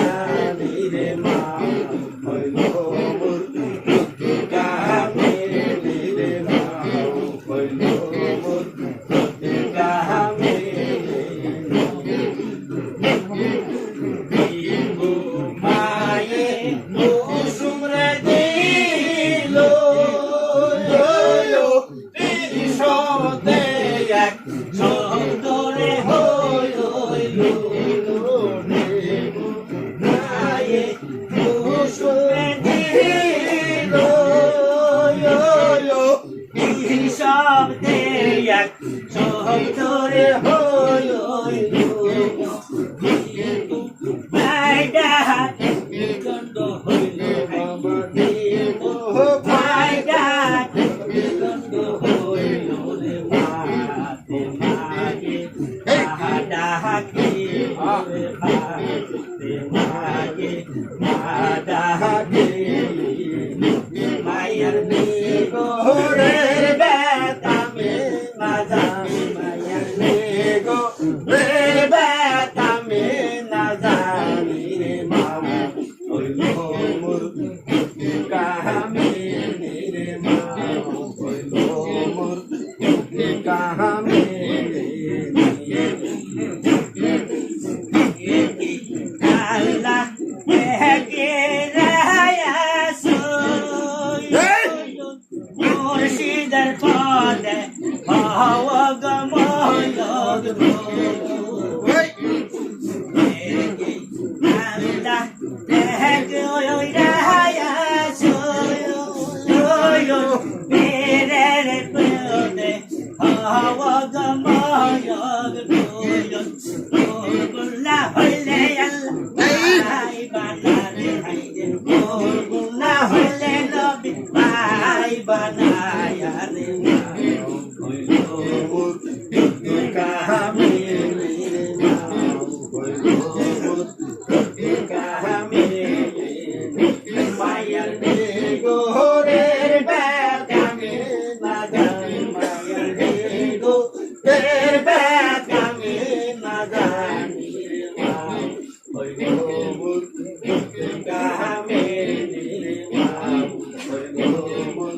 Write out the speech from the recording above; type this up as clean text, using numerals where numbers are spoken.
জানি রে মা হইল মোর কামের রে মা হইল মোর কামের মায়ে কুসুম রে দিল সদে এক সদরে হইল মায়ে কুসুম রে দিল শব্দে এক সদরে হইল মায়ের গোরের বেতামে না জানি মায়ের গোরের বেতামে না জানি রে মা হইল মোর কামে রে মা হইল মোর কামে আল্লাহ কে মুর্শিদের পদে ভাবগময়গ আল্লাহ কে ওই রায়া সোয় মেরে পদে ভাবগময়গ গুল্লা হইলে আল্লাহ বানারে হাইদে গুল্লা হইলে নবী ভাই বানায়া রে হইল মোর কামে রে মা হইল মোর কামে মায়ার গোরের বেতামে না জানি মায়ার গোরের বেতামে না জানি রে মা হইল মোর কামে রে মা হইল মোর